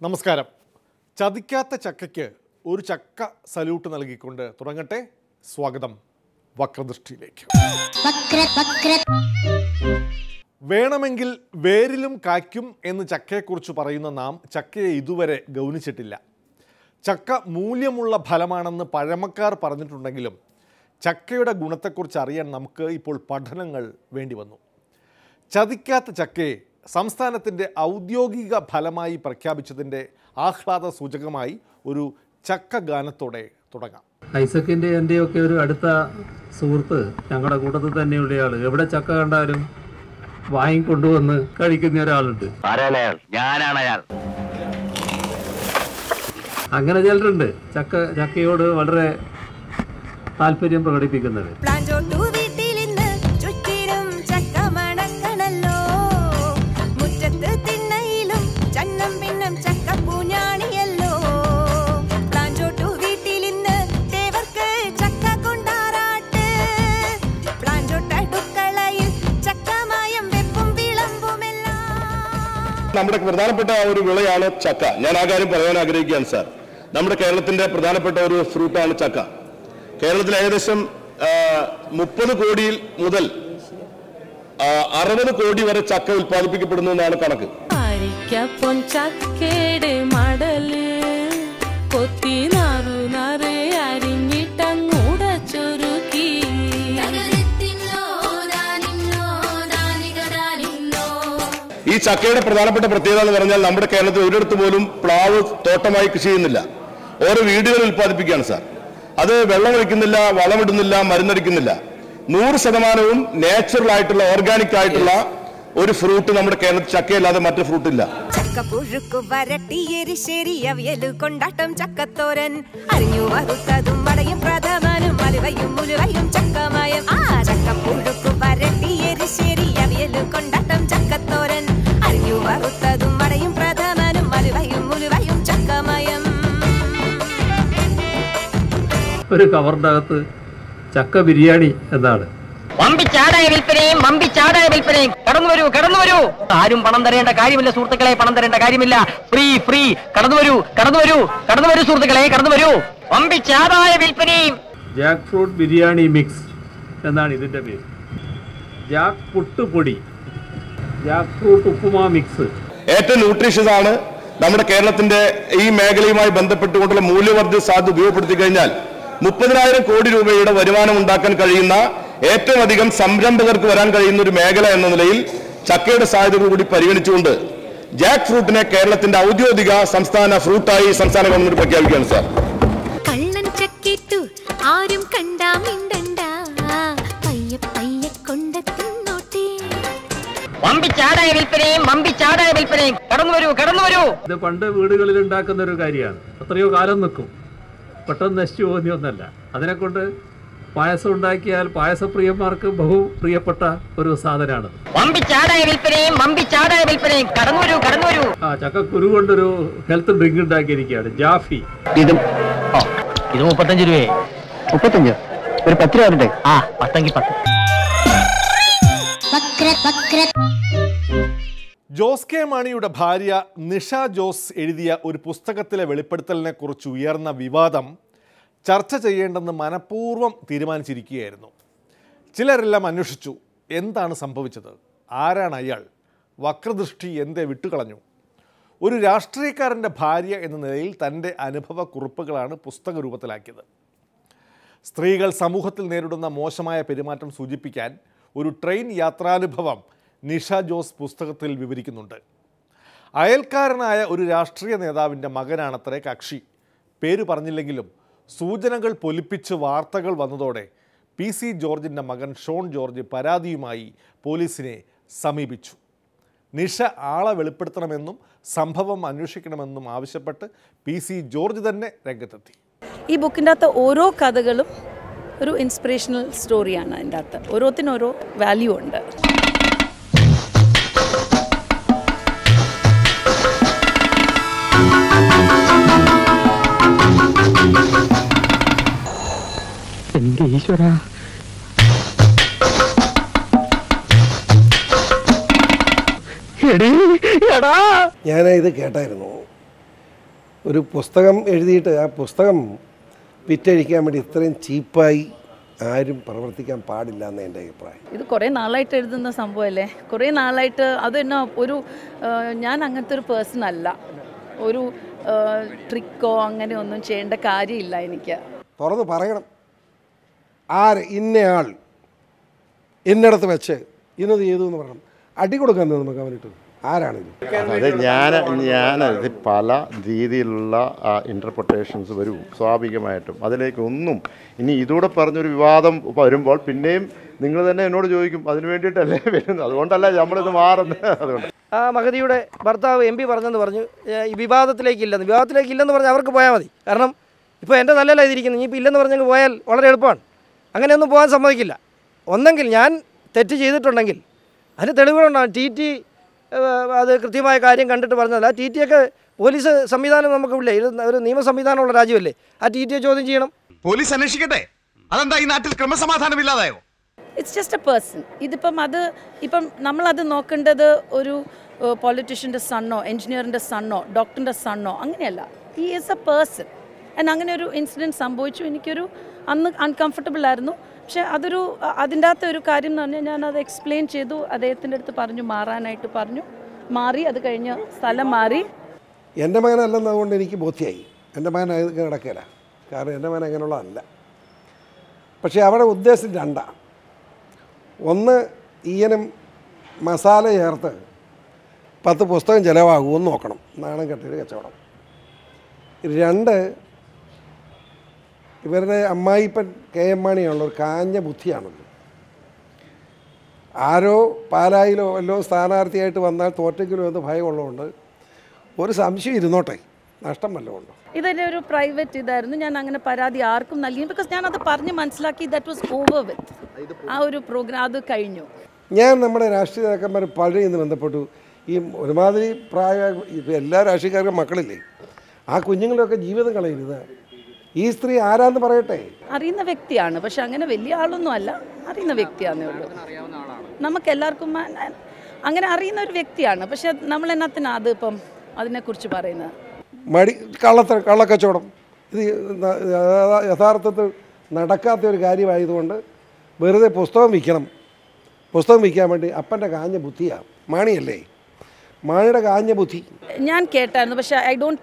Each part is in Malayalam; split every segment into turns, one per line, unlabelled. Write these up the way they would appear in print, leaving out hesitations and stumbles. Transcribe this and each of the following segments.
നമസ്കാരം. ചതിക്കാത്ത ചക്കയ്ക്ക് ഒരു ചക്ക സല്യൂട്ട് നൽകിക്കൊണ്ട് തുടങ്ങട്ടെ. സ്വാഗതം വക്രദൃഷ്ടിയിലേക്ക്. വേണമെങ്കിൽ വേരിലും കായ്ക്കും എന്ന് ചക്കയെക്കുറിച്ച് പറയുന്ന നാം ചക്കയെ ഇതുവരെ ഗൗനിച്ചിട്ടില്ല. ചക്ക മൂല്യമുള്ള ഫലമാണെന്ന് പഴമക്കാർ പറഞ്ഞിട്ടുണ്ടെങ്കിലും ചക്കയുടെ ഗുണത്തെക്കുറിച്ച് അറിയാൻ നമുക്ക് ഇപ്പോൾ പഠനങ്ങൾ വേണ്ടി വന്നു. ചതിക്കാത്ത ചക്കയെ സംസ്ഥാനത്തിൻ്റെ ഔദ്യോഗിക ഫലമായി പ്രഖ്യാപിച്ചതിൻ്റെ ആഹ്ലാദ സൂചകമായി ഒരു ചക്ക ഗാനത്തോടെ തുടങ്ങാം.
ഐസക്കിൻ്റെ എൻ്റെയൊക്കെ ഒരു അടുത്ത സുഹൃത്ത്, ഞങ്ങളുടെ കൂട്ടത്തിൽ തന്നെയുള്ള ആൾ, എവിടെ ചക്ക കണ്ടാലും വാങ്ങിക്കൊണ്ടുവന്ന് കഴിക്കുന്ന ഒരാളുണ്ട്. അങ്ങനെ ചിലരുണ്ട് ചക്കയോട് വളരെ താല്പര്യം പ്രകടിപ്പിക്കുന്നത്.
നമ്മുടെ പ്രധാനപ്പെട്ട ഒരു വിളയാണ് ചക്ക. ഞാൻ ആ കാര്യം പറയാൻ ആഗ്രഹിക്കുകയാണ് സാർ. നമ്മുടെ കേരളത്തിന്റെ പ്രധാനപ്പെട്ട ഒരു ഫ്രൂട്ടാണ് ചക്ക. കേരളത്തിൽ ഏകദേശം 30 കോടിയിൽ മുതൽ 60 കോടി വരെ ചക്ക ഉൽപ്പാദിപ്പിക്കപ്പെടുന്നു എന്നാണ് കണക്ക്. ഈ ചക്കയുടെ പ്രധാനപ്പെട്ട പ്രത്യേകത എന്ന് പറഞ്ഞാൽ നമ്മുടെ കേരളത്തിൽ ഒരിടത്ത് പോലും പ്ലാവ് തോട്ടമായി കൃഷി ചെയ്യുന്നില്ല. ഓരോ വീടുകളിൽ ഉൽപ്പാദിപ്പിക്കുകയാണ് സാർ. അത് വെള്ളം ഒഴിക്കുന്നില്ല, വളമിടുന്നില്ല, മരുന്നടിക്കുന്നില്ല. 100% നാച്ചുറൽ ആയിട്ടുള്ള ഓർഗാനിക് ആയിട്ടുള്ള ഒരു ഫ്രൂട്ട് നമ്മുടെ കേരളത്തിൽ ചക്കയല്ലാതെ മറ്റു ഫ്രൂട്ട് ഇല്ല.
ചക്കപ്പുഴുക്കു വരട്ടിയെരിശ്ശേരി അവിയലു കൊണ്ടാട്ടം ചക്കത്തോരൻ അരിഞ്ഞു വറുത്തതും വടയും പ്രഥമനും അലുവയും മുലുവയും ചക്കമയം. ചക്കപ്പുഴുക്കു വരട്ടിയെരിശ്ശേരി അവിയലു കൊണ്ടാട്ടം ചക്കത്തോരൻ അരിഞ്ഞു വറുത്തതും വടയും പ്രഥമനും അലുവയും മുലുവയും ചക്കമയം.
ഒരു കവറിൻ്റെ അകത്ത് ചക്ക ബിരിയാണി എന്നാണ്.
വമ്പിച്ചാടായ വിൽപ്പനയും വമ്പിച്ചാടായ വിൽപ്പനയും. കടന്നു വരൂ, കടന്നു വരൂ. ആരും പണം തരേണ്ട കാര്യമില്ല സുഹൃത്തുക്കളെ, പണം തരേണ്ട കാര്യമില്ല. Free free. കടന്നു വരൂ, കടന്നു വരൂ, കടന്നു വരൂ സുഹൃത്തുക്കളെ, കടന്നു വരൂ. വമ്പിച്ചാടായ വിൽപ്പനയും.
ജാക്ക് ഫ്രൂട്ട് ബിരിയാണി മിക്സ് എന്നാണ് ഇതിൻ്റെ പേര്. ജാക്ക് പുട്ടുപൊടി, ജാക്ക് ഫ്രൂട്ട് ഉപ്പുമാ മിക്സ്.
ഏറ്റവും ന്യൂട്രീഷ്യസ് ആണ്. നമ്മുടെ കേരളത്തിന്റെ ഈ മേഖലയുമായി ബന്ധപ്പെട്ടുകൊണ്ടുള്ള മൂല്യവർദ്ധിത സാധ്യത ഉപയോഗപ്പെടുത്തി കഴിഞ്ഞാൽ 30,000 കോടി രൂപയുടെ വരുമാനം ഉണ്ടാക്കാൻ കഴിയുന്ന, ഏറ്റവും അധികം സംരംഭകർക്ക് വരാൻ കഴിയുന്ന ഒരു മേഖല എന്ന നിലയിൽ ചക്കയുടെ സാധ്യതകൾ കൂടി പരിഗണിച്ചുകൊണ്ട് ജാക്ക് ഫ്രൂട്ടിനെ കേരളത്തിന്റെ ഔദ്യോഗിക സംസ്ഥാന ഫ്രൂട്ടായി സംസ്ഥാന ഗവൺമെന്റ് പ്രഖ്യാപിക്കുകയാണ് സാർ.
കള്ളൻ ചക്കിട്ടു ആരും കണ്ടാ മിണ്ടണ്ട, പയ്യെ പയ്യെ കൊണ്ടെത്തുന്നോട്ടേ.
വമ്പിച്ചാടായ വിൽപ്പനയും വമ്പിച്ചാടായ വിൽപ്പനയും. കടന്നു വരൂ, കടന്നു വരൂ.
ഇത് പണ്ട് വീടുകളിൽ ഉണ്ടാക്കുന്ന ഒരു കാര്യമാണ്. എത്രയോ കാലം നിൽക്കും, പെട്ടെന്ന് നശിച്ചു പോകുന്നൊന്നല്ല. അതിനെക്കൊണ്ട് പായസം ഉണ്ടാക്കിയാൽ പായസപ്രിയന്മാർക്ക് ബഹു പ്രിയപ്പെട്ട ഒരു സാധനമാണ്.
വമ്പിച്ചാടായ വിൽപ്പനയും വമ്പിച്ചാടായ വിൽപ്പനയും. കടന്നു വരൂ, കടന്നു വരൂ.
ചക്കക്കുരു കൊണ്ടൊരു ഹെൽത്ത് ഡ്രിങ്ക് ഉണ്ടാക്കിയിരിക്കുകയാണ്, ജാഫി.
ഇത് 35 രൂപയെ. 35 ഒരു 10 രൂപ. 10 10.
ജോസ് കെ മാണിയുടെ ഭാര്യ നിഷ ജോസ് എഴുതിയ ഒരു പുസ്തകത്തിലെ വെളിപ്പെടുത്തലിനെ കുറിച്ച് ഉയർന്ന വിവാദം ചർച്ച ചെയ്യേണ്ടെന്ന് മനഃപൂർവ്വം തീരുമാനിച്ചിരിക്കുകയായിരുന്നു. ചിലരെല്ലാം അന്വേഷിച്ചു, എന്താണ് സംഭവിച്ചത്, ആരാണ് അയാൾ, വക്രദൃഷ്ടി എന്തേ വിട്ടുകളഞ്ഞു. ഒരു രാഷ്ട്രീയക്കാരൻ്റെ ഭാര്യ എന്ന നിലയിൽ തൻ്റെ അനുഭവക്കുറിപ്പുകളാണ് പുസ്തക രൂപത്തിലാക്കിയത്. സ്ത്രീകൾ സമൂഹത്തിൽ നേരിടുന്ന മോശമായ പെരുമാറ്റം സൂചിപ്പിക്കാൻ ഒരു ട്രെയിൻ യാത്രാനുഭവം നിഷ ജോസ് പുസ്തകത്തിൽ വിവരിക്കുന്നുണ്ട്. അയൽക്കാരനായ ഒരു രാഷ്ട്രീയ നേതാവിൻ്റെ മകനാണത്രേ കക്ഷി. പേര് പറഞ്ഞില്ലെങ്കിലും സൂചനകൾ പൊലിപ്പിച്ച് വാർത്തകൾ വന്നതോടെ PC ജോർജിൻ്റെ മകൻ ഷോൺ ജോർജ് പരാതിയുമായി പോലീസിനെ സമീപിച്ചു. നിഷ ആളെ വെളിപ്പെടുത്തണമെന്നും സംഭവം അന്വേഷിക്കണമെന്നും ആവശ്യപ്പെട്ട് PC ജോർജ് തന്നെ രംഗത്തെത്തി.
ഈ ബുക്കിൻ്റെ അകത്ത് ഓരോ കഥകളും ഒരു ഇൻസ്പിറേഷണൽ സ്റ്റോറിയാണ്. അതിൻ്റെ അകത്ത് ഓരോത്തിനും ഓരോ വാല്യൂ ഉണ്ട്.
എന്റെ ഈശ്വര,
ഞാൻ ഇത് കേട്ടായിരുന്നു. ഒരു പുസ്തകം എഴുതിയിട്ട് ആ പുസ്തകം വിറ്റഴിക്കാൻ വേണ്ടി ഇത്രയും ചീപ്പായി ആരും പ്രവർത്തിക്കാൻ പാടില്ല എന്ന് എൻ്റെ അഭിപ്രായം.
ഇത് കുറേ നാളായിട്ട് എഴുതുന്ന സംഭവമല്ലേ, കുറേ നാളായിട്ട്. അത് തന്നെ ഒരു ഞാൻ അങ്ങനത്തെ ഒരു പേഴ്സൺ അല്ല. ഒരു ട്രിക്കോ അങ്ങനെ ഒന്നും ചെയ്യേണ്ട കാര്യമില്ല എനിക്ക്. തുറന്ന്
പറയണം, ആര് ഇന്നയാൾ എന്നിടത്ത് വെച്ച് ഇന്നത് ചെയ്തു എന്ന് പറയണം. അടി കൊടുക്കാൻ നമുക്ക് അവനിട്ട് ആരാണിത്?
അതെ, ഞാനത് പല രീതിയിലുള്ള ഇൻ്റർപ്രിട്ടേഷൻസ് വരും സ്വാഭാവികമായിട്ടും. അതിലേക്കൊന്നും ഇനി ഇതൂടെ പറഞ്ഞൊരു വിവാദം വരുമ്പോൾ പിന്നെയും നിങ്ങൾ തന്നെ എന്നോട് ചോദിക്കും, അതിന് വേണ്ടിയിട്ടല്ലേ വരുന്നത്, അതുകൊണ്ടല്ല നമ്മളിത് മാറുന്നത്. അതുകൊണ്ട്
ആ മഹതിയുടെ ഭർത്താവ് MP പറഞ്ഞെന്ന് പറഞ്ഞു ഈ വിവാദത്തിലേക്കില്ലെന്ന് പറഞ്ഞാൽ അവർക്ക് പോയാൽ മതി. കാരണം ഇപ്പോൾ എൻ്റെ നല്ലല്ല ഇതിരിക്കുന്നത്. ഇനിയിപ്പോൾ ഇല്ലെന്ന് പറഞ്ഞെങ്കിൽ പോയാൽ വളരെ എളുപ്പമാണ്. അങ്ങനെയൊന്നും പോകാൻ സമ്മതിക്കില്ല. ഒന്നെങ്കിൽ ഞാൻ തെറ്റ് ചെയ്തിട്ടുണ്ടെങ്കിൽ അതിന് തെളിവുകളുണ്ടാകും. TT അത് കൃത്യമായ കാര്യം കണ്ടിട്ട് പറഞ്ഞതല്ല. TT ഒക്കെ പോലീസ് സംവിധാനം നമുക്കില്ലേ, ഇത് ഒരു നിയമ സംവിധാനമുള്ള രാജ്യമല്ലേ. ആ TT ചോദ്യം ചെയ്യണം.
പോലീസ് അന്വേഷിക്കട്ടെ. അതെന്താ ഈ നാട്ടിൽ ക്രമസമാധാനം ഇല്ലാതായോ?
It's just a person. ഇപ്പം നമ്മളത് നോക്കേണ്ടത് ഒരു പൊളിറ്റീഷ്യൻ്റെ സണ്ണോ എൻജിനീയറിൻ്റെ സണ്ണോ ഡോക്ടറിൻ്റെ സണ്ണോ അങ്ങനെയല്ല. He is A person. And അങ്ങനെ ഒരു ഇൻസിഡൻറ്റ് സംഭവിച്ചു. എനിക്കൊരു അന്ന് അൺകംഫർട്ടബിൾ ആയിരുന്നു. പക്ഷെ അതിൻ്റെ അകത്ത് ഒരു കാര്യം എന്ന് പറഞ്ഞാൽ ഞാനത് എക്സ്പ്ലെയിൻ ചെയ്തു. അദ്ദേഹത്തിൻ്റെ അടുത്ത് പറഞ്ഞു മാറാനായിട്ട് പറഞ്ഞു. മാറി. അത് കഴിഞ്ഞ് സ്ഥലം മാറി.
എൻ്റെ മകനല്ലെന്നതുകൊണ്ട് എനിക്ക് ബോധ്യമായി. എൻ്റെ മകൻ കിടക്കില്ല. കാരണം എൻ്റെ മകൻ അങ്ങനെയുള്ളതല്ല. പക്ഷേ അവിടെ ഉദ്ദേശം രണ്ടാണ്. ഒന്ന്, ഈയനും മസാല ചേർത്ത് 10 പുസ്തകം ചിലവാകുമെന്ന് നോക്കണം. നാണം കെട്ടിയൊരു കച്ചവടം. 2, ഇവരുടെ അമ്മായിപ്പൻ KM മാണിയാണല്ലോ, ഒരു കാഞ്ഞ ബുദ്ധിയാണല്ലോ. ആരോ പാലായിലോ വല്ലോ സ്ഥാനാർത്ഥിയായിട്ട് വന്നാൽ തോറ്റെങ്കിലോ എന്ന് ഭയമുള്ളതുകൊണ്ട് ഒരു സംശയം ഇരുന്നോട്ടെ, നഷ്ടം വല്ലതും ഉണ്ടോ.
ഇതെൻ്റെ ഒരു പ്രൈവറ്റ് ഇതായിരുന്നു. ഞാൻ അങ്ങനെ പരാതി ആർക്കും നൽകി. ബിക്കോസ് ഞാനത് പറഞ്ഞ് മനസ്സിലാക്കി. ദാറ്റ് വാസ് ഓവർ വിത്ത്. ആ ഒരു പ്രോഗ്രാം അത് കഴിഞ്ഞു.
ഞാൻ നമ്മുടെ രാഷ്ട്രീയ നേതാക്കന്മാർ പഴയതിന് ബന്ധപ്പെട്ടു ഈ ഒരുമാതിരി ഇപ്പം എല്ലാ രാഷ്ട്രീയക്കാർക്കും മക്കളില്ലേ, ആ കുഞ്ഞുങ്ങളൊക്കെ ജീവിതം കളയരുത്. ഈ സ്ത്രീ ആരാന്ന് പറയട്ടെ.
അറിയുന്ന വ്യക്തിയാണ്, പക്ഷെ അങ്ങനെ വലിയ ആളൊന്നും അല്ല. അറിയുന്ന വ്യക്തിയാണെന്നേ ഉള്ളൂ. നമുക്ക് എല്ലാവർക്കും അങ്ങനെ അറിയുന്ന ഒരു വ്യക്തിയാണ്. പക്ഷെ നമ്മൾ എന്നാത്തിനാ അത് ഇപ്പം അതിനെക്കുറിച്ച് പറയുന്നത്?
കള്ളക്കച്ചവടം ഇത് യഥാർത്ഥത്തിൽ നടക്കാത്ത ഒരു കാര്യമായതുകൊണ്ട് വെറുതെ പുസ്തകം വിൽക്കാൻ വേണ്ടി അപ്പൻ്റെ കാഞ്ഞ ബുദ്ധിയാണ്. മാണിയല്ലേ, മാണിയുടെ കാഞ്ഞ ബുദ്ധി
ഞാൻ കേട്ടായിരുന്നു. പക്ഷേ ഐ ഡോണ്ട്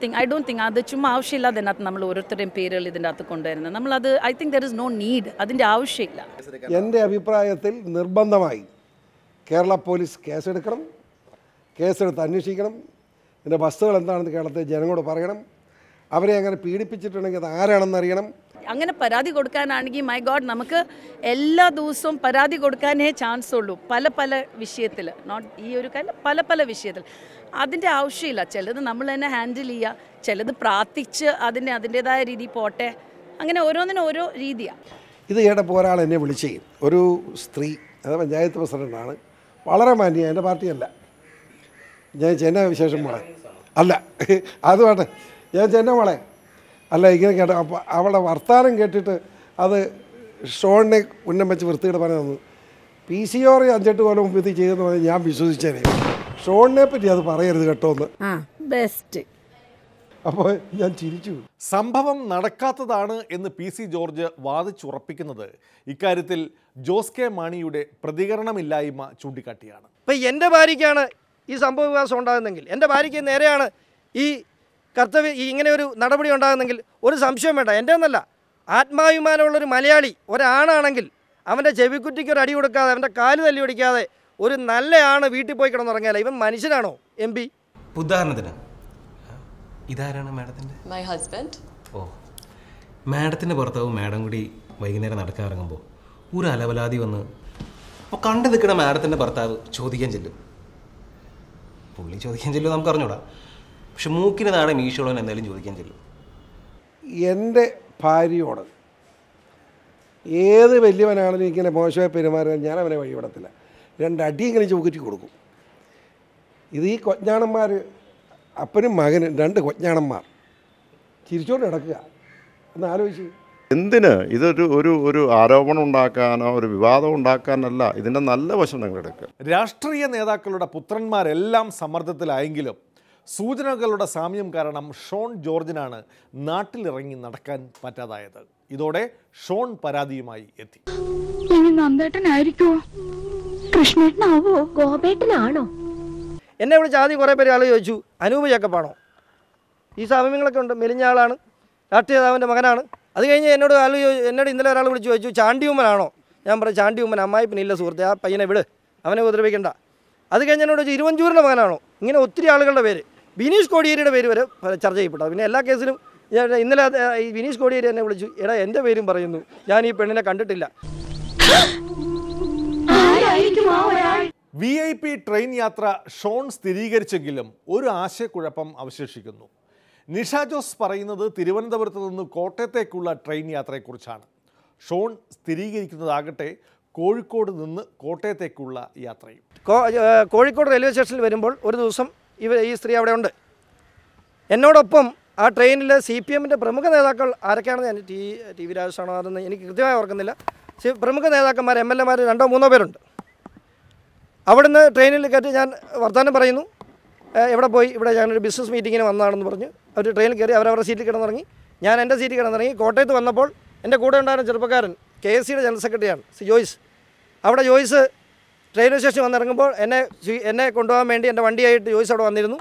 തിങ്ക് അത് ചുമ്മാ ആവശ്യമില്ലാതെ അതിനകത്ത് നമ്മൾ ഓരോരുത്തരുടെയും പേരുകൾ ഇതിൻ്റെ അകത്ത് കൊണ്ടുവരുന്നത്. നമ്മളത് I think there is no need. അതിൻ്റെ ആവശ്യമില്ല.
എൻ്റെ അഭിപ്രായത്തിൽ നിർബന്ധമായി കേരള പോലീസ് കേസെടുത്ത് അന്വേഷിക്കണം. ഇതിൻ്റെ വസ്തുക്കൾ എന്താണെന്ന് കേരളത്തിലെ ജനങ്ങളോട് പറയണം. അവരെ അങ്ങനെ പീഡിപ്പിച്ചിട്ടുണ്ടെങ്കിൽ അത് ആരാണെന്ന് അറിയണം.
അങ്ങനെ പരാതി കൊടുക്കാനാണെങ്കിൽ മൈ ഗോഡ്, നമുക്ക് എല്ലാ ദിവസവും പരാതി കൊടുക്കാനേ ചാൻസ് ഉള്ളൂ. പല വിഷയത്തിൽ, നോട്ട് ഈ ഒരു കാര്യം, പല വിഷയത്തിൽ. അതിൻ്റെ ആവശ്യമില്ല. ചിലത് നമ്മൾ തന്നെ ഹാൻഡിൽ ചെയ്യുക, ചിലത് പ്രാർത്ഥിച്ച് അതിൻ്റേതായ രീതി പോട്ടെ. അങ്ങനെ ഓരോന്നിനും ഓരോ രീതിയാണ്.
ഇത് കേട്ടപ്പോൾ ഒരാൾ എന്നെ വിളിച്ചേ, ഒരു സ്ത്രീ, അത് പഞ്ചായത്ത് പ്രസിഡൻ്റാണ്, വളരെ മാന്യ, എൻ്റെ പാർട്ടിയല്ല. ഞാൻ ചെന്ന വിശേഷം മോളെ അല്ല, അത് വേട്ടെ, ഞാൻ ചെന്ന മോളെ അല്ല, ഇങ്ങനെ കേട്ട. അപ്പോൾ അവളുടെ വർത്തമാനം കേട്ടിട്ട് അത് ഷോണിനെ ഉന്നം വെച്ച് വൃത്തിയുടെ പറഞ്ഞു തന്നു. PCR 5-8 കൊല്ലം മുമ്പ് ഇത് ചെയ്തെന്ന് പറഞ്ഞാൽ ഞാൻ വിശ്വസിച്ചേനെ. ഷോണിനെ പറ്റി അത് പറയരുത് കേട്ടോ എന്ന്.
ബെസ്റ്റ്.
അപ്പോൾ ഞാൻ ചിരിച്ചു.
സംഭവം നടക്കാത്തതാണ് എന്ന് PC ജോർജ് വാദിച്ചുറപ്പിക്കുന്നത് ഇക്കാര്യത്തിൽ ജോസ് കെ മാണിയുടെ പ്രതികരണമില്ലായ്മ ചൂണ്ടിക്കാട്ടിയാണ്.
ഇപ്പം എൻ്റെ ഭാര്യയ്ക്കാണ് ഈ സംഭവ വികാസം ഉണ്ടാകുന്നെങ്കിൽ, എൻ്റെ ഭാര്യയ്ക്ക് നേരെയാണ് ഈ കർത്തവ്യം ഇങ്ങനെ ഒരു നടപടി ഉണ്ടാകുന്നെങ്കിൽ ഒരു സംശയം വേണ്ട. എൻ്റെ ഒന്നല്ല, ആത്മാഭിമാനമുള്ളൊരു മലയാളി ഒരാണാണെങ്കിൽ അവൻ്റെ ചെവിക്കുറ്റിക്ക് ഒരു അടി കൊടുക്കാതെ, അവൻ്റെ കാല് തല്ലി ഒടിക്കാതെ ഒരു നല്ല ആണ് വീട്ടിൽ പോയി കിടന്നുറങ്ങിയാലേ ഇവൻ മനുഷ്യനാണോ MP?
ഉദാഹരണത്തിന് ഇതാരാണ് മാഡത്തിൻ്റെ?
My husband.
ഓ, മാഡത്തിൻ്റെ ഭർത്താവും മാഡം കൂടി വൈകുന്നേരം നടക്കാൻ ഇറങ്ങുമ്പോൾ ഒരു അലവലാതി വന്ന് അപ്പോൾ കണ്ടു നിൽക്കുന്ന മാഡത്തിൻ്റെ ഭർത്താവ് ചോദിക്കാൻ ചെല്ലും. പുള്ളി ചോദിക്കാൻ ചെല്ലും നമുക്ക് അറിഞ്ഞൂടാ, പക്ഷെ മൂക്കിന് നാടെ മീശോളൻ എന്തായാലും ചോദിക്കാൻ ചെല്ലും.
എൻ്റെ ഭാര്യയോട് ഏത് വലിയവനാണെങ്കിലും ഇങ്ങനെ മോശമായി പെരുമാറാൻ ഞാൻ അവനെ വഴിവിടത്തില്ല. 2 അടിയെങ്കിലും ചൂക്കറ്റി കൊടുക്കും. ഇത് ഈ കൊഞ്ഞാണന്മാർ, അപ്പനും മകനും 2 കൊഞ്ഞാണന്മാർ ചിരിച്ചോണ്ട് കിടക്കുക എന്ന് ആലോചിച്ച്.
എന്തിന് ഇതൊരു ഒരു ഒരു ആരോപണം ഉണ്ടാക്കാനോ ഒരു വിവാദം ഉണ്ടാക്കാനല്ല, ഇതിൻ്റെ നല്ല വശം നിങ്ങൾ എടുക്കുക.
രാഷ്ട്രീയ നേതാക്കളുടെ പുത്രന്മാരെല്ലാം സമ്മർദ്ദത്തിലായെങ്കിലും സൂചനകളുടെ സാമ്യം കാരണം ഷോൺ ജോർജിനാണ് നാട്ടിലിറങ്ങി നടക്കാൻ പറ്റാതായത്. ഇതോടെ ഷോൺ പരാതിയുമായി എത്തി.
കൃഷ്ണേട്ടനാവോ ഗോപേട്ടനാണോ?
എന്നെ വിളിച്ച് ആദ്യം കുറേ പേര് ആൾ ചോദിച്ചു അനൂപ് ജേക്കബാണോ? ഈ സാമ്യങ്ങളൊക്കെ ഉണ്ട്, മെലിഞ്ഞ ആളാണ്, രാഷ്ട്രീയ നേതാവിൻ്റെ മകനാണ്. അത് കഴിഞ്ഞ് എന്നോട് ഇന്നലെ ഒരാൾ വിളിച്ച് ചോദിച്ചു ചാണ്ടിയുമ്മനാണോ? ഞാൻ പറഞ്ഞു ചാണ്ടിയുമ്മൻ അമ്മായി പിന്നെ ഇല്ല സുഹൃത്തെ, ആ പയ്യനെ വിട്, അവനെ ഉപദ്രവിക്കണ്ട. അത് കഴിഞ്ഞ് എന്നോട് ചോദിച്ചു ഇരുവഞ്ചൂരിൻ്റെ മകനാണോ? ഇങ്ങനെ ഒത്തിരി ആളുകളുടെ പേര്, ബിനീഷ് കോടിയേരിയുടെ പേര് വരെ ചർച്ച ചെയ്യപ്പെട്ടു. പിന്നെ എല്ലാ കേസിലും ഇന്നലെ ഈ ബിനീഷ് കോടിയേരി എന്നെ വിളിച്ചു, എടാ എൻ്റെ പേരും പറയുന്നു, ഞാൻ ഈ പെണ്ണിനെ കണ്ടിട്ടില്ല.
VIP ട്രെയിൻ യാത്ര ഷോൺ സ്ഥിരീകരിച്ചെങ്കിലും ഒരു ആശയക്കുഴപ്പം അവശേഷിക്കുന്നു. നിഷ ജോസ് പറയുന്നത് തിരുവനന്തപുരത്ത് നിന്ന് കോട്ടയത്തേക്കുള്ള ട്രെയിൻ യാത്രയെക്കുറിച്ചാണ്. ഷോൺ സ്ഥിരീകരിക്കുന്നതാകട്ടെ കോഴിക്കോട് നിന്ന് കോട്ടയത്തേക്കുള്ള യാത്രയും.
കോഴിക്കോട് റെയിൽവേ സ്റ്റേഷനിൽ വരുമ്പോൾ ഒരു ദിവസം ഈ സ്ത്രീ അവിടെ ഉണ്ട്. എന്നോടൊപ്പം ആ ട്രെയിനിൽ CPM-ൻ്റെ പ്രമുഖ നേതാക്കൾ ആരൊക്കെയാണെന്ന് ഞാൻ ടി വി രാജേഷാണോ അതെന്ന് എനിക്ക് കൃത്യമായി ഓർക്കുന്നില്ല. പ്രമുഖ നേതാക്കന്മാർ MLA-മാർ 2-3 പേരുണ്ട്. അവിടുന്ന് ട്രെയിനിൽ കയറ്റി ഞാൻ വർത്തമാനം പറയുന്നു, എവിടെ പോയി, ഇവിടെ ഞാനൊരു ബിസിനസ് മീറ്റിങ്ങിന് വന്നതാണെന്ന് പറഞ്ഞു. അവർ ട്രെയിനിൽ കയറി അവരവരുടെ സീറ്റിൽ കിടന്നിറങ്ങി, ഞാൻ എൻ്റെ സീറ്റിൽ കിടന്നിറങ്ങി. കോട്ടയത്ത് വന്നപ്പോൾ എൻ്റെ കൂടെ ഉണ്ടായിരുന്ന ചെറുപ്പക്കാരൻ KSC-യുടെ ജനറൽ സെക്രട്ടറിയാണ് ജോയ്സ്. അവിടെ ജോയ്സ് റെയിൽവേ സ്റ്റേഷൻ വന്നിറങ്ങുമ്പോൾ എന്നെ കൊണ്ടുപോകാൻ വേണ്ടി എൻ്റെ വണ്ടിയായിട്ട് ജോയ്സ് അവിടെ വന്നിരുന്നു.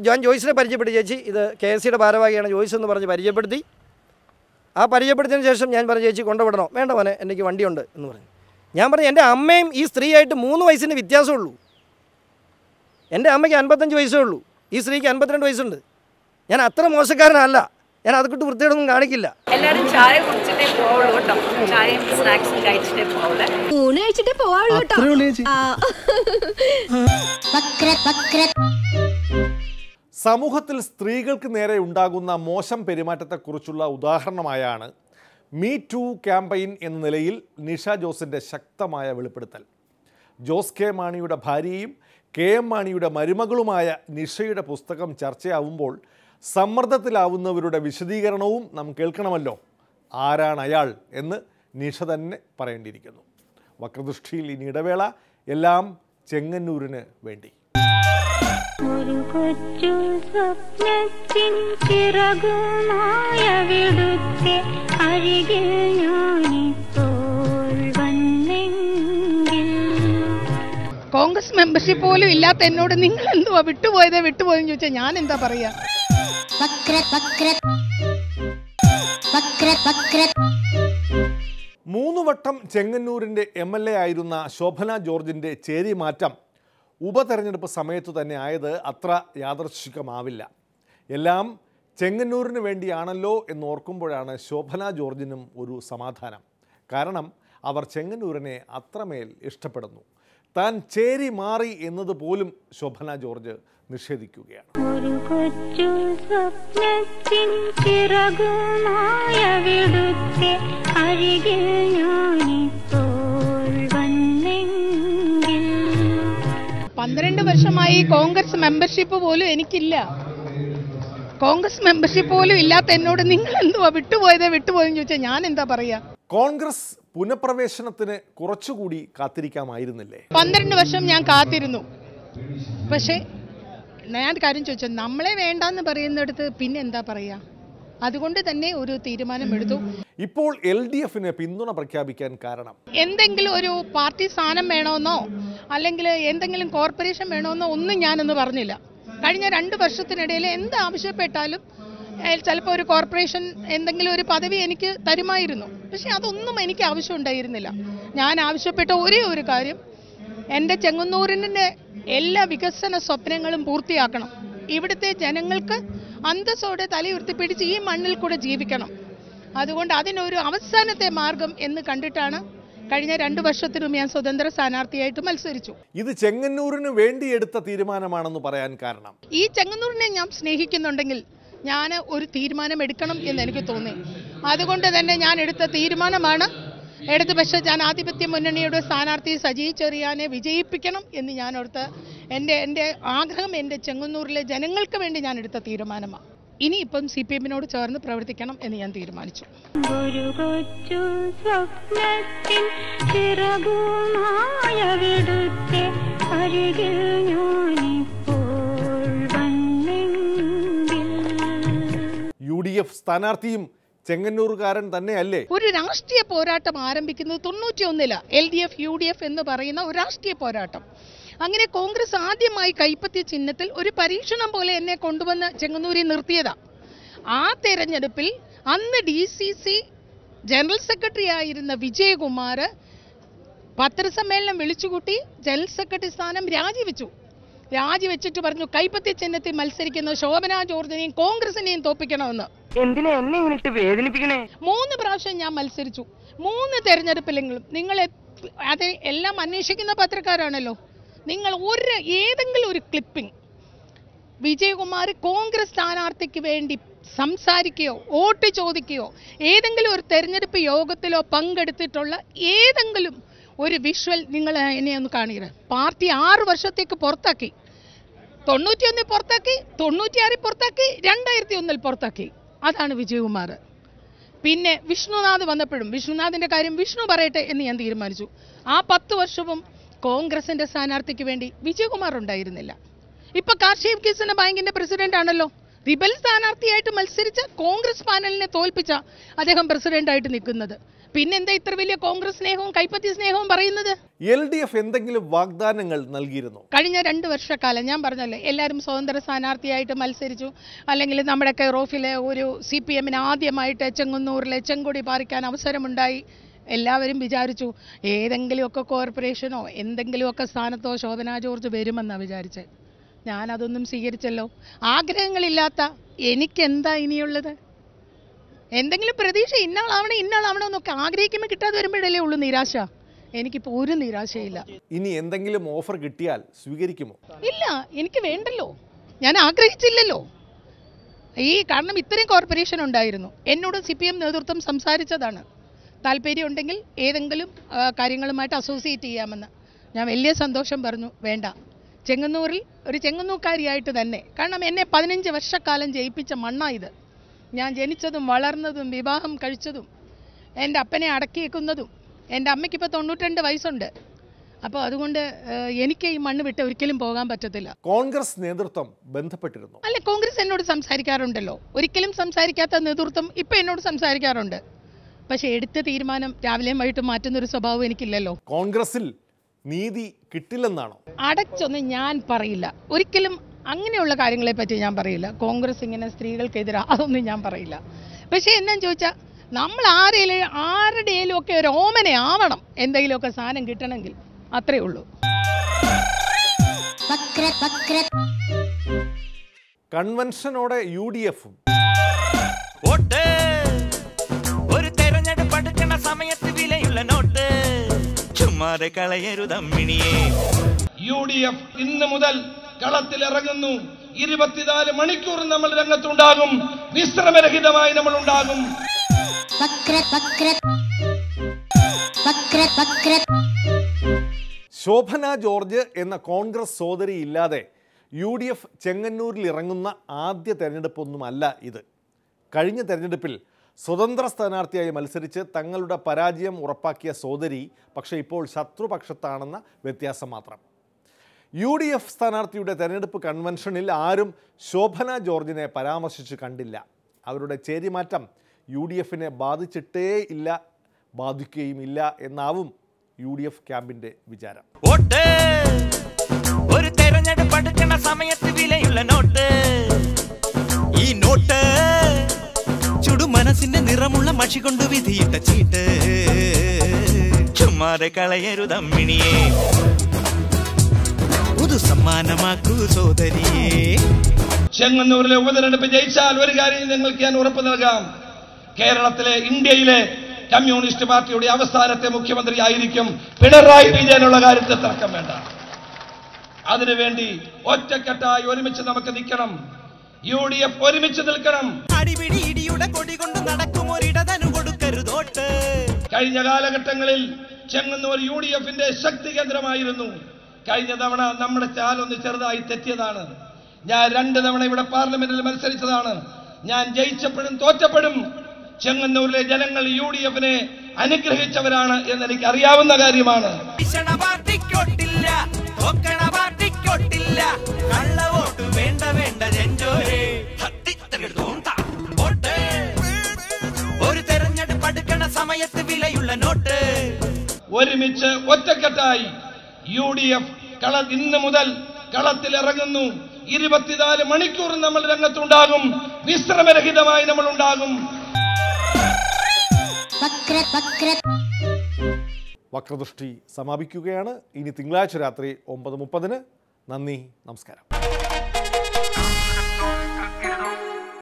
ഞാൻ ജോയ്സിനെ പരിചയപ്പെടുത്തി, ചേച്ചി ഇത് KSC-യുടെ ഭാരവാഹിയാണ് ജോയ്സ് എന്ന് പറഞ്ഞ് പരിചയപ്പെടുത്തി. ആ പരിചയപ്പെടുത്തിയതിന് ശേഷം ഞാൻ പറഞ്ഞു, ചേച്ചി കൊണ്ടുവിടണോ? വേണ്ട മോനെ, എനിക്ക് വണ്ടിയുണ്ട് എന്ന് പറഞ്ഞു. ഞാൻ പറഞ്ഞു എൻ്റെ അമ്മയും ഈ സ്ത്രീയായിട്ട് 3 വയസ്സിന് വ്യത്യാസമുള്ളൂ. എൻ്റെ അമ്മയ്ക്ക് 55 വയസ്സേ ഉള്ളൂ, ഈ സ്ത്രീക്ക് 52 വയസ്സുണ്ട്. ഞാൻ അത്ര മോശക്കാരനല്ല, ഞാൻ അതുകൊണ്ട് വൃത്തിയോടൊന്നും കാണിക്കില്ല.
എല്ലാവരും ചായ കുടിച്ചിട്ടേ പോവുള്ളൂ കേട്ടോ, ചായയും സ്നാക്സും കഴിച്ചിട്ടേ പോവുള്ളൂ, ഊണ് കഴിച്ചിട്ടേ പോവുള്ളൂ കേട്ടോ.
സമൂഹത്തിൽ സ്ത്രീകൾക്ക് നേരെ ഉണ്ടാകുന്ന മോശം പെരുമാറ്റത്തെക്കുറിച്ചുള്ള ഉദാഹരണമായാണ് മീ ടു ക്യാമ്പയിൻ എന്ന നിലയിൽ നിഷ ജോസിൻ്റെ ശക്തമായ വെളിപ്പെടുത്തൽ. ജോസ് കെ മാണിയുടെ ഭാര്യയും KM മാണിയുടെ മരുമകളുമായ നിഷയുടെ പുസ്തകം ചർച്ചയാവുമ്പോൾ സമ്മർദ്ദത്തിലാവുന്നവരുടെ വിശദീകരണവും നാം കേൾക്കണമല്ലോ. ആരാണ് അയാൾ എന്ന് നിഷ തന്നെ പറയേണ്ടിയിരിക്കുന്നു. വക്രദൃഷ്ടിയിൽ ഇനി ഇടവേള. എല്ലാം ചെങ്ങന്നൂരിന് വേണ്ടി.
ഒരു കൊച്ചു സ്വപ്നത്തിൻ ചിറകുമായ വിടുത്തെ അരികിൽ ഞാനിപ്പോൾ വന്നെങ്കിൽ.
കോൺഗ്രസ് മെമ്പർഷിപ്പ് പോലും ഇല്ലാത്ത എന്നോട് നിങ്ങൾ എന്തുവാ വിട്ടുപോയെന്ന് ചോദിച്ചാൽ ഞാൻ എന്താ പറയാ?
3 വട്ടം ചെങ്ങന്നൂരിൻ്റെ MLA ആയിരുന്ന ശോഭന ജോർജിൻ്റെ ചേരി മാറ്റം ഉപതെരഞ്ഞെടുപ്പ് സമയത്തു തന്നെ ആയത് അത്ര യാദൃശ്ചികമാവില്ല. എല്ലാം ചെങ്ങന്നൂരിന് വേണ്ടിയാണല്ലോ എന്നോർക്കുമ്പോഴാണ് ശോഭന ജോർജിനും ഒരു സമാധാനം. കാരണം അവർ ചെങ്ങന്നൂരിനെ അത്രമേൽ ഇഷ്ടപ്പെടുന്നു. താൻ ചേരി മാറി എന്നതുപോലും ശോഭന ജോർജ് നിഷേധിക്കുകയാണ്.
ഒരു കൊച്ചു സ്വപ്നത്തിൻ ചിറകുമായ വിടുത്തെ അരികിൽ ഞാനിപ്പോൾ വന്നെങ്കിൽ.
12 വർഷമായി കോൺഗ്രസ് മെമ്പർഷിപ്പ് പോലും എനിക്കില്ല. കോൺഗ്രസ് മെമ്പർഷിപ്പ് പോലും ഇല്ലാത്ത എന്നോട് നിങ്ങൾ എന്തുവാ വിട്ടുപോയെന്ന് ചോദിച്ചാൽ ഞാൻ എന്താ പറയാ?
കോൺഗ്രസ് പുനഃപ്രവേശനത്തിന് കുറച്ചുകൂടി കാത്തിരിക്കാമായിരുന്നില്ലേ?
12 വർഷം ഞാൻ കാത്തിരുന്നു. പക്ഷേ ഞാൻ കാര്യം ചോദിച്ചാൽ നമ്മളെ വേണ്ടെന്ന് പറയുന്നിടത്ത് പിന്നെ എന്താ പറയാ? അതുകൊണ്ട് തന്നെ ഒരു തീരുമാനമെടുത്തു.
ഇപ്പോൾ LDF-ന് പിന്തുണ പ്രഖ്യാപിക്കാൻ കാരണം
എന്തെങ്കിലും ഒരു പാർട്ടി സ്ഥാനം വേണമെന്നോ അല്ലെങ്കിൽ എന്തെങ്കിലും കോർപ്പറേഷൻ വേണമെന്നോ ഒന്നും ഞാനൊന്നും പറഞ്ഞില്ല. കഴിഞ്ഞ 2 വർഷത്തിനിടയിൽ എന്ത് ആവശ്യപ്പെട്ടാലും ചിലപ്പോൾ ഒരു കോർപ്പറേഷൻ എന്തെങ്കിലും ഒരു പദവി എനിക്ക് തരുമായിരുന്നു. പക്ഷെ അതൊന്നും എനിക്ക് ആവശ്യമുണ്ടായിരുന്നില്ല. ഞാൻ ആവശ്യപ്പെട്ട ഒരേ ഒരു കാര്യം, എൻ്റെ ചെങ്ങന്നൂരിൻ്റെ എല്ലാ വികസന സ്വപ്നങ്ങളും പൂർത്തിയാക്കണം. ഇവിടുത്തെ ജനങ്ങൾക്ക് അന്തസ്സോടെ തലയുയർത്തിപ്പിടിച്ച് ഈ മണ്ണിൽ കൂടെ ജീവിക്കണം. അതുകൊണ്ട് അതിനൊരു അവസാനത്തെ മാർഗം എന്ന് കണ്ടിട്ടാണ് കഴിഞ്ഞ 2 വർഷത്തിനും ഞാൻ സ്വതന്ത്ര സ്ഥാനാർത്ഥിയായിട്ട് മത്സരിച്ചു.
ഇത് ചെങ്ങന്നൂരിന് വേണ്ടി എടുത്ത തീരുമാനമാണെന്ന് പറയാൻ കാരണം,
ഈ ചെങ്ങന്നൂരിനെ ഞാൻ സ്നേഹിക്കുന്നുണ്ടെങ്കിൽ ഞാൻ ഒരു തീരുമാനം എടുക്കണം എന്ന് എനിക്ക് തോന്നി. അതുകൊണ്ട് തന്നെ ഞാൻ എടുത്ത തീരുമാനമാണ് ഇടതുപക്ഷ ജനാധിപത്യ മുന്നണിയുടെ സ്ഥാനാർത്ഥി സജി ചെറിയാനെ വിജയിപ്പിക്കണം എന്ന് ഞാൻ ഓർത്ത് എൻ്റെ ആഗ്രഹം എൻ്റെ ചെങ്ങന്നൂരിലെ ജനങ്ങൾക്ക് വേണ്ടി ഞാൻ എടുത്ത തീരുമാനമാണ്. ഇനിയിപ്പം CPM-നോട് ചേർന്ന് പ്രവർത്തിക്കണം എന്ന് ഞാൻ തീരുമാനിച്ചു.
ഒരു കൊച്ചു സ്വപ്നത്തിൻ ചിറകുമായവിടുത്തെ അരികിൽ ഞാനിപ്പോൾ വന്നെങ്കിൽ.
UDF സ്ഥാനാർത്ഥിയും ചെങ്ങന്നൂർകാരൻ തന്നെയല്ലേ?
ഒരു രാഷ്ട്രീയ പോരാട്ടം ആരംഭിക്കുന്നത് 91-ൽ LDF UDF എന്ന് പറയുന്ന ഒരു രാഷ്ട്രീയ പോരാട്ടം. അങ്ങനെ കോൺഗ്രസ് ആദ്യമായി കൈപ്പറ്റിയ ചിഹ്നത്തിൽ ഒരു പരീക്ഷണം പോലെ എന്നെ കൊണ്ടുവന്ന് ചെങ്ങന്നൂരിൽ നിർത്തിയതാ. ആ തെരഞ്ഞെടുപ്പിൽ അന്ന് DCC ജനറൽ സെക്രട്ടറി ആയിരുന്ന വിജയകുമാർ പത്രസമ്മേളനം വിളിച്ചുകൂട്ടി ജനറൽ സെക്രട്ടറി സ്ഥാനം രാജിവെച്ചിട്ട് പറഞ്ഞു കൈപ്പറ്റിയ ചിഹ്നത്തിൽ മത്സരിക്കുന്ന ശോഭന ജോർജിനെയും കോൺഗ്രസിനെയും തോപ്പിക്കണമെന്ന്.
എന്തിനാ എന്നെ ഇങ്ങനെ വേദനിപ്പിക്കണേ?
3 പ്രാവശ്യം ഞാൻ മത്സരിച്ചു. 3 തെരഞ്ഞെടുപ്പിലെങ്കിലും നിങ്ങൾ അത് എല്ലാം അന്വേഷിക്കുന്ന പത്രക്കാരാണല്ലോ, നിങ്ങൾ ഏതെങ്കിലും ഒരു ക്ലിപ്പിംഗ് വിജയകുമാർ കോൺഗ്രസ് സ്ഥാനാർത്ഥിക്ക് വേണ്ടി സംസാരിക്കുകയോ വോട്ട് ചോദിക്കുകയോ ഏതെങ്കിലും ഒരു തെരഞ്ഞെടുപ്പ് യോഗത്തിലോ പങ്കെടുത്തിട്ടുള്ള ഏതെങ്കിലും ഒരു വിഷ്വൽ നിങ്ങൾ എന്നെ ഒന്ന് കാണുക. പാർട്ടി 6 വർഷത്തേക്ക് പുറത്താക്കി. 91 പുറത്താക്കി, 96 പുറത്താക്കി, 2001 പുറത്താക്കി. അതാണ് വിജയകുമാർ. പിന്നെ വിഷ്ണുനാഥ് വന്നപ്പോഴും വിഷ്ണുനാഥിൻ്റെ കാര്യം വിഷ്ണു പറയട്ടെ എന്ന് ഞാൻ തീരുമാനിച്ചു. ആ 10 വർഷവും കോൺഗ്രസിൻ്റെ സ്ഥാനാർത്ഥിക്ക് വേണ്ടി വിജയകുമാർ ഉണ്ടായിരുന്നില്ല. ഇപ്പം കാർഷിക വികസന ബാങ്കിൻ്റെ പ്രസിഡന്റ് ആണല്ലോ. റിബൽ സ്ഥാനാർത്ഥിയായിട്ട് മത്സരിച്ച കോൺഗ്രസ് പാനലിനെ തോൽപ്പിച്ച അദ്ദേഹം പ്രസിഡന്റായിട്ട് നിൽക്കുന്നത്. പിന്നെന്താ ഇത്ര വലിയ കോൺഗ്രസ് സ്നേഹവും കൈപ്പത്തി സ്നേഹവും പറയുന്നത്?
LDF എന്തെങ്കിലും വാഗ്ദാനങ്ങൾ നൽകിയിരുന്നു?
കഴിഞ്ഞ 2 വർഷക്കാലം ഞാൻ പറഞ്ഞല്ലോ, എല്ലാവരും സ്വതന്ത്ര സ്ഥാനാർത്ഥിയായിട്ട് മത്സരിച്ചു. അല്ലെങ്കിൽ നമ്മുടെ കെയറോഫിലെ ഒരു CPM-ന് ആദ്യമായിട്ട് ചെങ്ങന്നൂരിലെ ചെങ്കൊടി പാറിക്കാൻ അവസരമുണ്ടായി. എല്ലാവരും വിചാരിച്ചു ഏതെങ്കിലുമൊക്കെ കോർപ്പറേഷനോ എന്തെങ്കിലുമൊക്കെ സ്ഥാനത്തോ ശോഭന ജോർജ് വരുമെന്നാണ് വിചാരിച്ചത്. ഞാനതൊന്നും സ്വീകരിച്ചല്ലോ. ആഗ്രഹങ്ങളില്ലാത്ത എനിക്കെന്താ ഇനിയുള്ളത്? എന്തെങ്കിലും പ്രതീക്ഷ ഇന്നാളാവണം എന്നൊക്കെ ആഗ്രഹിക്കുമ്പോൾ കിട്ടാതെ വരുമ്പോഴല്ലേ ഉള്ളൂ നിരാശ. എനിക്കിപ്പോൾ ഒരു നിരാശയില്ല.
ഇനി എന്തെങ്കിലും ഓഫർ കിട്ടിയാൽ സ്വീകരിക്കുമോ?
ഇല്ല, എനിക്ക് വേണ്ടല്ലോ, ഞാൻ ആഗ്രഹിച്ചില്ലല്ലോ. കാരണം ഇത്രയും കോർപ്പറേഷൻ ഉണ്ടായിരുന്നു. എന്നോട് CPM നേതൃത്വം സംസാരിച്ചതാണ്. താല്പര്യമുണ്ടെങ്കിൽ ഏതെങ്കിലും കാര്യങ്ങളുമായിട്ട് അസോസിയേറ്റ് ചെയ്യാമെന്ന്. ഞാൻ വലിയ സന്തോഷം പറഞ്ഞു, വേണ്ട, ചെങ്ങന്നൂരിൽ ഒരു ചെങ്ങന്നൂർക്കാരിയായിട്ട് തന്നെ. കാരണം എന്നെ 15 വർഷക്കാലം ജയിപ്പിച്ച മണ്ണായത്. ഞാൻ ജനിച്ചതും വളർന്നതും വിവാഹം കഴിച്ചതും എൻ്റെ അപ്പനെ അടക്കിയേക്കുന്നതും. എൻ്റെ അമ്മയ്ക്ക് ഇപ്പോൾ 92 വയസ്സുണ്ട്. അപ്പോൾ അതുകൊണ്ട് എനിക്ക് ഈ മണ്ണ് വിട്ട് ഒരിക്കലും പോകാൻ പറ്റത്തില്ല.
കോൺഗ്രസ് നേതൃത്വം ബന്ധപ്പെട്ടിരുന്നു?
അല്ല, കോൺഗ്രസ് എന്നോട് സംസാരിക്കാറുണ്ടല്ലോ. ഒരിക്കലും സംസാരിക്കാത്ത നേതൃത്വം ഇപ്പം എന്നോട് സംസാരിക്കാറുണ്ട്. പക്ഷെ എടുത്ത തീരുമാനം രാവിലെയും വൈകിട്ട് മാറ്റുന്നൊരു സ്വഭാവം എനിക്കില്ലല്ലോ.
കോൺഗ്രസിൽ നീതി കിട്ടില്ലെന്നാണോ?
അടച്ചൊന്നും ഞാൻ പറയില്ല, ഒരിക്കലും അങ്ങനെയുള്ള കാര്യങ്ങളെ പറ്റി ഞാൻ പറയില്ല. കോൺഗ്രസ് ഇങ്ങനെ സ്ത്രീകൾക്കെതിരാ അതൊന്നും ഞാൻ പറയില്ല. പക്ഷേ എന്നാന്ന് ചോദിച്ചാൽ നമ്മൾ ആരുടെയും ഒക്കെ ഒരു ഓമനയാവണം, എന്തെങ്കിലുമൊക്കെ സാധനം കിട്ടണമെങ്കിൽ. അത്രേ ഉള്ളൂ.
കൺവെൻഷനോടെ UDF-ഉം
ഒരു തെരഞ്ഞെടുപ്പ് അടുക്കുന്ന സമയത്ത് വിലയുള്ള നോട്ട് ചുമ്മാതെ കളയരുതമ്മിണിയെ.
UDF ഇന്ന് മുതൽ കളത്തിലിറങ്ങുന്നു. 24 മണിക്കൂർ നമ്മൾ രംഗത്തുണ്ടാകും. വിശ്രമരഹിതമായി നമ്മൾ ഉണ്ടാകും.
ശോഭന ജോർജ് എന്ന കോൺഗ്രസ് സോദരി ഇല്ലാതെ UDF ചെങ്ങന്നൂരിൽ ഇറങ്ങുന്ന ആദ്യ തെരഞ്ഞെടുപ്പൊന്നുമല്ല ഇത്. കഴിഞ്ഞ തെരഞ്ഞെടുപ്പിൽ സ്വതന്ത്ര സ്ഥാനാർത്ഥിയായി മത്സരിച്ച് തങ്ങളുടെ പരാജയം ഉറപ്പാക്കിയ സോദരി പക്ഷേ ഇപ്പോൾ ശത്രുപക്ഷത്താണെന്ന വ്യത്യാസം മാത്രം. UDF സ്ഥാനാർത്ഥിയുടെ തെരഞ്ഞെടുപ്പ് കൺവെൻഷനിൽ ആരും ശോഭന ജോർജിനെ പരാമർശിച്ച് കണ്ടില്ല. അവരുടെ ചേരിമാറ്റം UDF-നെ ബാധിച്ചിട്ടേ ഇല്ല, ബാധിക്കുകയുമില്ല എന്നാവും UDF ക്യാമ്പിൻ്റെ വിചാരം.
ഒരു തെരഞ്ഞെടുപ്പ് അടുക്കുന്ന സമയത്ത് വിലയുള്ള നോട്ട്, ഈ നോട്ട് ചുടുമനസിന്റെ നിറമുള്ള മഷി കൊണ്ട് വിധിയിട്ട ചീട്ട് ചുമ്മാതെ കളയരുതമ്മിണിയെ. പുതു സമ്മാനമാക്കൂ സോദരിയെ.
ചെങ്ങന്നൂരിലെ ഉപതെരഞ്ഞെടുപ്പ് ജയിച്ചാൽ ഒരു കാര്യം നിങ്ങൾക്ക് ഞാൻ ഉറപ്പ് നൽകാം, കേരളത്തിലെ ഇന്ത്യയിലെ കമ്മ്യൂണിസ്റ്റ് പാർട്ടിയുടെ അവസാനത്തെ മുഖ്യമന്ത്രി ആയിരിക്കും പിണറായി വിജയനുള്ള കാര്യത്തിൽ തർക്കം വേണ്ട. അതിനുവേണ്ടി ഒറ്റക്കെട്ടായി ഒരുമിച്ച് നമുക്ക് നിൽക്കണം. UDF ഒരുമിച്ച് നിൽക്കണം.
അടിപിടി ഇടിയുടെ കൊടി കൊണ്ട് നടക്കും ഒരിടതനു കൊടുക്കരുതോട്ട്.
കഴിഞ്ഞ കാലഘട്ടങ്ങളിൽ ചെങ്ങന്നൂർ UDF-ന്റെ ശക്തി കേന്ദ്രമായിരുന്നു. കഴിഞ്ഞ തവണ നമ്മുടെ ചാലൊന്ന് ചെറുതായി തെറ്റിയതാണ്. ഞാൻ 2 തവണ ഇവിടെ പാർലമെന്റിൽ മത്സരിച്ചതാണ്. ഞാൻ ജയിച്ചപ്പോഴും തോറ്റപ്പോഴും ചെങ്ങന്നൂരിലെ ജനങ്ങൾ UDF-നെ അനുഗ്രഹിച്ചവരാണ് എന്ന് എനിക്ക് അറിയാവുന്ന കാര്യമാണ്. ഒരുമിച്ച് ഒറ്റക്കെട്ടായി UDF ഇന്ന് മുതൽ കളത്തിലിറങ്ങുന്നു. 24 മണിക്കൂർ നമ്മൾ രംഗത്തുണ്ടാകും. വിശ്രമരഹിതമായി നമ്മൾ ഉണ്ടാകും.
വക്രദൃഷ്ടി സമാപിക്കുകയാണ്. ഇനി തിങ്കളാഴ്ച രാത്രി 9:30. നന്ദി, നമസ്കാരം.